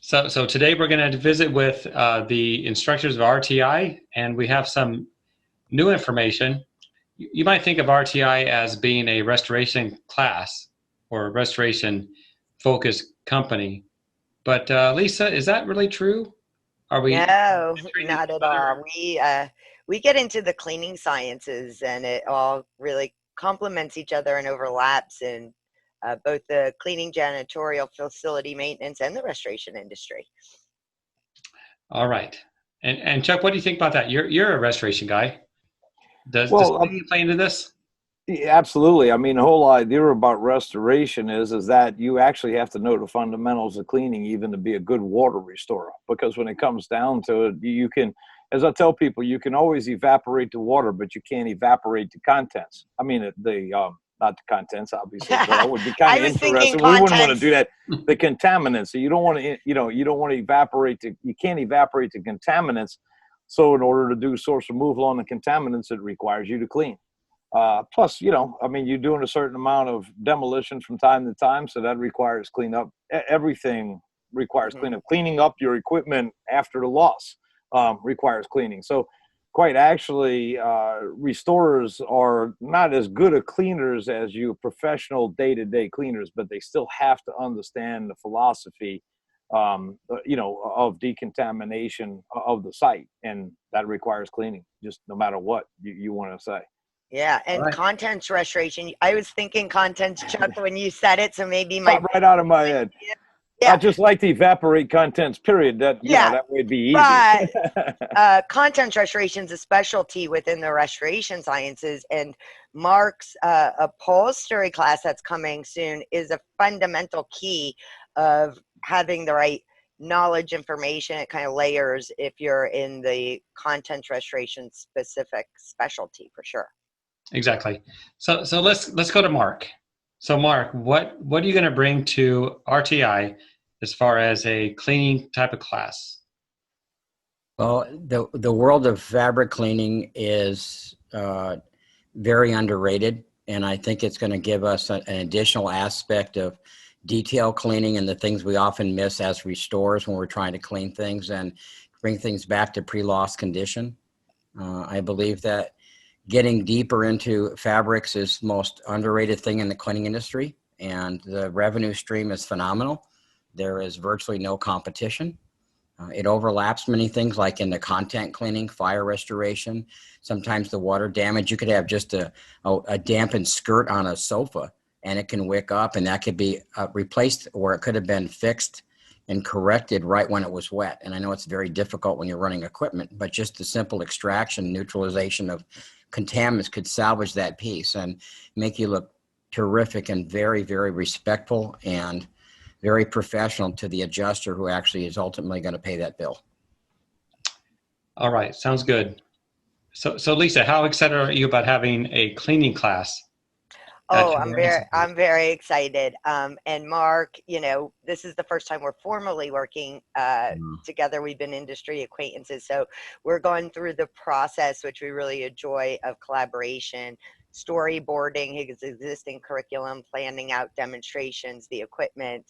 So today we're going to visit with the instructors of RTI, and we have some new information. You might think of RTI as being a restoration class or a restoration focused company, but Lisa, is that really true? Are we No, treating not at other? all. We get into the cleaning sciences, and it all really complements each other and overlaps in both the cleaning, janitorial, facility maintenance, and the restoration industry. All right. And Chuck, what do you think about that? You're a restoration guy. Does Well, cleaning play into this? yeah, absolutely. I mean, the whole idea about restoration is that you actually have to know the fundamentals of cleaning even to be a good water restorer. Because when it comes down to it, you can, as I tell people, you can always evaporate the water, but you can't evaporate the contents. I mean, not the contents, obviously, but I would be kind I of was thinking interested. We wouldn't want to contents. do that. The contaminants. So you don't want to, you don't want to evaporate you can't evaporate the contaminants. So in order to do source removal on the contaminants, it requires you to clean. Plus, I mean, you're doing a certain amount of demolition from time to time, so that requires cleanup. Everything requires Mhm. cleanup. Cleaning up your equipment after the loss requires cleaning. So, quite actually, restorers are not as good a cleaners as you professional day-to-day cleaners, but they still have to understand the philosophy, of decontamination of the site, and that requires cleaning, just no matter what you want to say. Yeah, All and right. contents restoration. I was thinking contents, Chuck, when you said it, so maybe my Popped right out of my head. I yeah, just like to evaporate contents, period. That, yeah. that way it'd be easy. But content restoration is a specialty within the restoration sciences, and Mark's upholstery class that's coming soon is a fundamental key of having the right knowledge, information. It kind of layers if you're in the content restoration specific specialty for sure. Exactly. So let's go to Mark. So Mark, what are you going to bring to RTI as far as a cleaning type of class? Well, the world of fabric cleaning is very underrated, and I think it's going to give us an additional aspect of detail cleaning and the things we often miss as restorers when we're trying to clean things and bring things back to pre-loss condition. I believe that getting deeper into fabrics is the most underrated thing in the cleaning industry, and the revenue stream is phenomenal. There is virtually no competition. It overlaps many things like in the content cleaning, fire restoration, sometimes the water damage. You could have just a dampened skirt on a sofa and it can wick up, and that could be replaced, or it could have been fixed and corrected right when it was wet. And I know it's very difficult when you're running equipment, but just the simple extraction, neutralization of contaminants could salvage that piece and make you look terrific and very, very respectful and very professional to the adjuster who actually is ultimately going to pay that bill. All right, sounds good. So Lisa, how excited are you about having a cleaning class at Oh, your institute? I'm very excited. And Mark, this is the first time we're formally working together. We've been industry acquaintances, so we're going through the process, which we really enjoy, of collaboration, storyboarding his existing curriculum, planning out demonstrations, the equipment,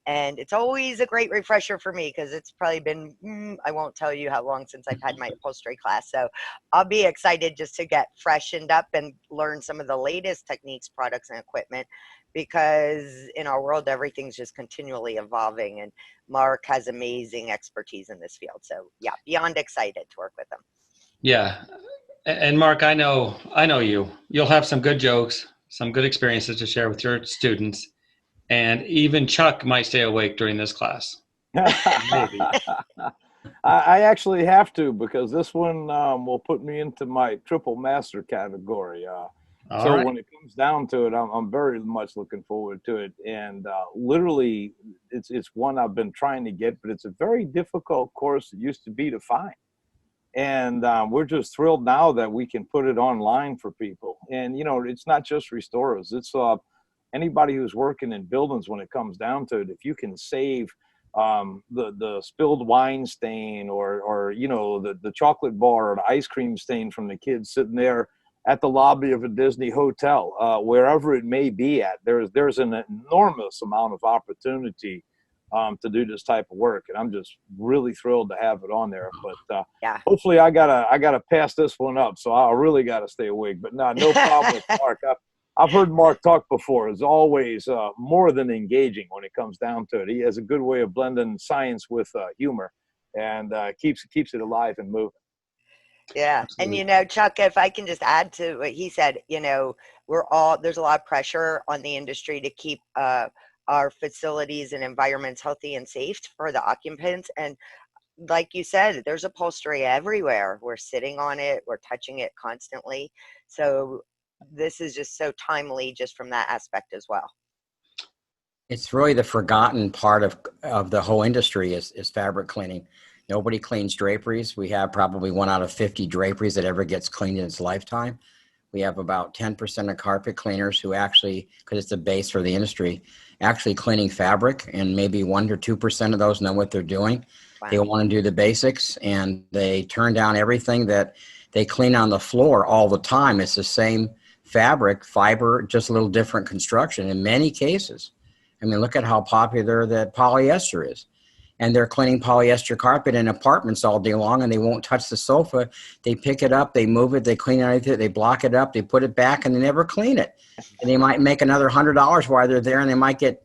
and it's always a great refresher for me because it's probably been I won't tell you how long since I've had my upholstery class. So I'll be excited just to get freshened up and learn some of the latest techniques, products, and equipment, because in our world, everything's just continually evolving. And Mark has amazing expertise in this field. So yeah, beyond excited to work with him. Yeah. And Mark, I know you. You'll have some good jokes, some good experiences to share with your students, and even Chuck might stay awake during this class. Maybe. I actually have to, because this one will put me into my triple master category. All So right. when it comes down to it, I'm very much looking forward to it. And literally, it's one I've been trying to get, but it's a very difficult course. It used to be to find. And we're just thrilled now that we can put it online for people. And, it's not just restorers. It's anybody who's working in buildings. When it comes down to it, if you can save the spilled wine stain, or the chocolate bar or the ice cream stain from the kids sitting there at the lobby of a Disney hotel, wherever it may be at, there's an enormous amount of opportunity to do this type of work. And I'm just really thrilled to have it on there. But Yeah. hopefully I gotta pass this one up. So I really gotta stay awake. But no problem with Mark. I've heard Mark talk before. It's always more than engaging when it comes down to it. He has a good way of blending science with humor, and keeps it alive and moving. Yeah. Absolutely. And, Chuck, if I can just add to what he said, there's a lot of pressure on the industry to keep our facilities and environments healthy and safe for the occupants. And like you said, there's upholstery everywhere. We're sitting on it, we're touching it constantly. So this is just so timely just from that aspect as well. It's really the forgotten part of the whole industry is fabric cleaning. Nobody cleans draperies. We have probably 1 out of 50 draperies that ever gets cleaned in its lifetime. We have about 10% of carpet cleaners who actually, because it's the base for the industry, actually cleaning fabric, and maybe 1 or 2% of those know what they're doing. Wow. They want to do the basics, and they turn down everything that they clean on the floor all the time. It's the same fabric, fiber, just a little different construction in many cases. I mean, look at how popular that polyester is. And they're cleaning polyester carpet in apartments all day long, and they won't touch the sofa. They pick it up, they move it, they clean it, they block it up, they put it back, and they never clean it. And they might make another $100 while they're there, and they might get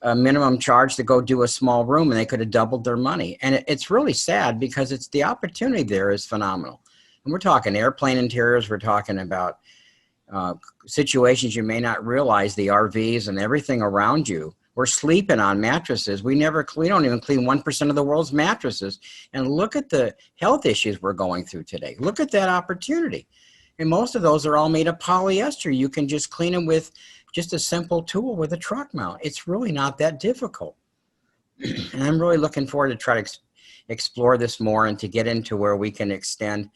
a minimum charge to go do a small room, and they could have doubled their money. And it's really sad because it's the opportunity there is phenomenal. And we're talking airplane interiors, we're talking about situations you may not realize, the RVs and everything around you. We're sleeping on mattresses. We don't even clean 1% of the world's mattresses. And look at the health issues we're going through today. Look at that opportunity. And most of those are all made of polyester. You can just clean them with just a simple tool with a truck mount. It's really not that difficult. And I'm really looking forward to try to explore this more and to get into where we can extend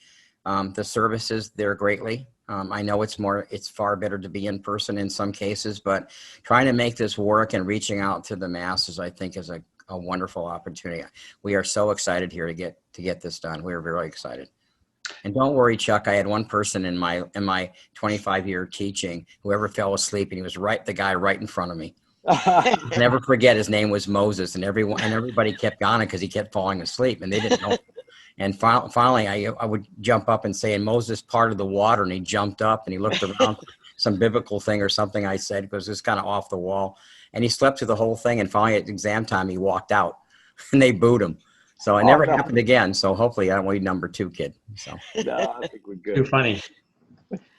the services there greatly. I know it's far better to be in person in some cases, but trying to make this work and reaching out to the masses, I think, is a wonderful opportunity. We are so excited here to get this done. We are very excited. And don't worry, Chuck, I had one person in my 25-year teaching who ever fell asleep, and he was the guy right in front of me. I'll never forget, his name was Moses, and everybody kept on it because he kept falling asleep, and they didn't know. And finally, I would jump up and say, and Moses parted the water, and he jumped up and he looked around, some biblical thing or something I said, because it was kind of off the wall. And he slept through the whole thing, and finally at exam time, he walked out, and they booed him. So it never happened again. So hopefully I don't need number 2 kid. So No, I think we're good. Too funny.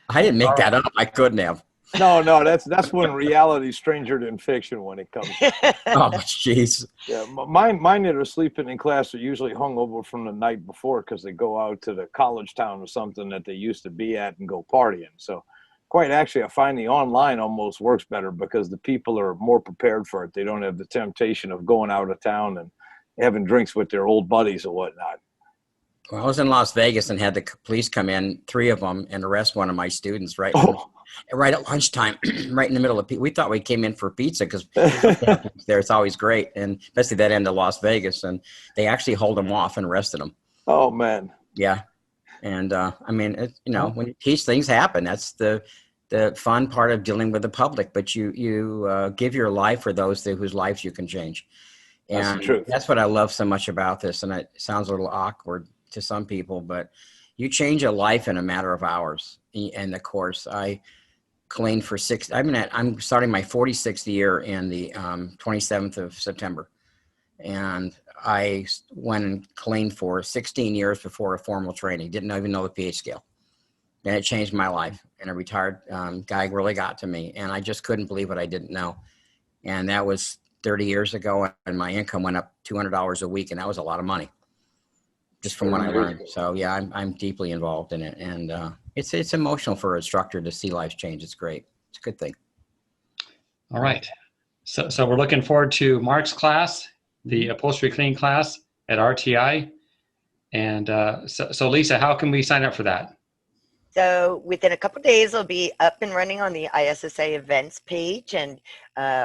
I didn't make that up. I couldn't have. No, that's when reality's stranger than fiction when it comes to Oh, jeez. Yeah, mine that are sleeping in class are usually hungover from the night before because they go out to the college town or something that they used to be at and go partying. So quite actually, I find the online almost works better because the people are more prepared for it. They don't have the temptation of going out of town and having drinks with their old buddies or whatnot. Well, I was in Las Vegas and had the police come in, 3 of them, and arrest one of my students right at lunchtime, right in the middle of we thought we came in for pizza because there it's always great, and especially that end of Las Vegas, and they actually hold them off and arrested them. Oh man, yeah, and I mean, when you teach, things happen. That's the fun part of dealing with the public. But you give your life for those whose lives you can change, and that's the truth. That's what I love so much about this. And it sounds a little awkward to some people, but you change a life in a matter of hours. And of course, I cleaned for 6. I'm starting my 46th year in the 27th of September, and I went and cleaned for 16 years before a formal training. Didn't even know the pH scale, and it changed my life. And a retired guy really got to me, and I just couldn't believe what I didn't know. And that was 30 years ago, and my income went up $200 a week, and that was a lot of money just from what I learned. So yeah, I'm deeply involved in it, and it's emotional for an instructor to see lives change. It's great. It's a good thing. All right. So we're looking forward to Mark's class, the upholstery cleaning class at RTI. And so Lisa, how can we sign up for that? So within a couple of days, it'll be up and running on the ISSA events page. And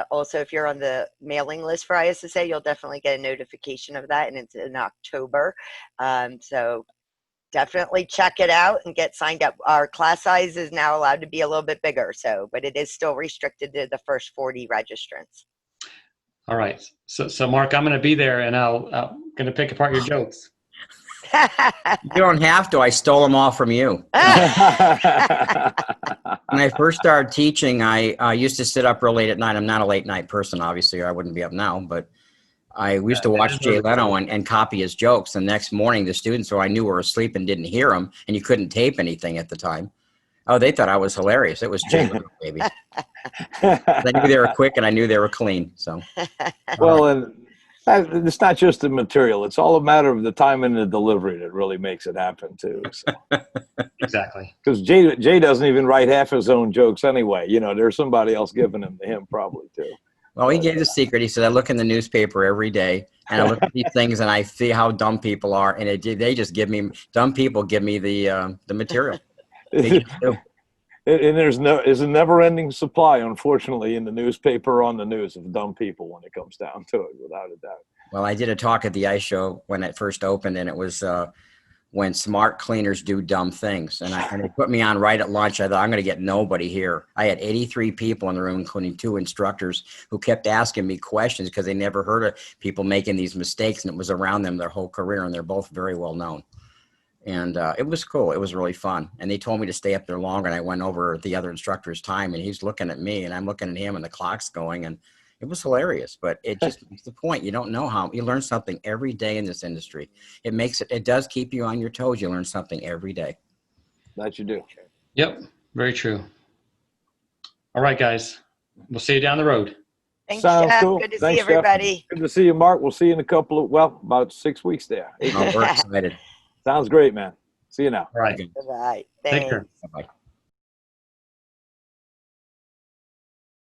also, if you're on the mailing list for ISSA, you'll definitely get a notification of that. And it's in October. So definitely check it out and get signed up. Our class size is now allowed to be a little bit bigger, but it is still restricted to the first 40 registrants. All right. So Mark, I'm going to be there, and I'm going to pick apart your jokes. You don't have to. I stole them all from you. When I first started teaching, I used to sit up real late at night. I'm not a late night person, obviously, or I wouldn't be up now, but I used to watch Jay Leno and copy his jokes. The next morning, the students who I knew were asleep and didn't hear them, and you couldn't tape anything at the time. Oh, they thought I was hilarious. It was Jay Leno, baby. I knew they were quick, and I knew they were clean. So, well, and it's not just the material; it's all a matter of the time and the delivery that really makes it happen too. So. Exactly. Because Jay doesn't even write half his own jokes anyway. You know, there's somebody else giving them to him probably too. Well, he gave the secret. He said, I look in the newspaper every day, and I look at these things, and I see how dumb people are, and they just give me, dumb people give me the material. They just do. And there's a never-ending supply, unfortunately, in the newspaper or on the news of dumb people when it comes down to it, without a doubt. Well, I did a talk at the ice show when it first opened, and it was when smart cleaners do dumb things. And they put me on right at lunch. I thought, I'm going to get nobody here. I had 83 people in the room, including 2 instructors, who kept asking me questions because they never heard of people making these mistakes, and it was around them their whole career, and they're both very well known. And it was cool. It was really fun. And they told me to stay up there longer, and I went over the other instructor's time, and he's looking at me, and I'm looking at him, and the clock's going, and it was hilarious. But it just makes the point. You don't know how. You learn something every day in this industry. It does keep you on your toes. You learn something every day. That you do. Yep, very true. All right, guys. We'll see you down the road. Thanks, Sounds Jeff. cool. Good to Thanks, see everybody. Jeff. Good to see you, Mark. We'll see you in about 6 weeks there. Oh, we're excited. Sounds great, man. See you now. All right. Bye-bye. Take care. Thanks. Bye-bye.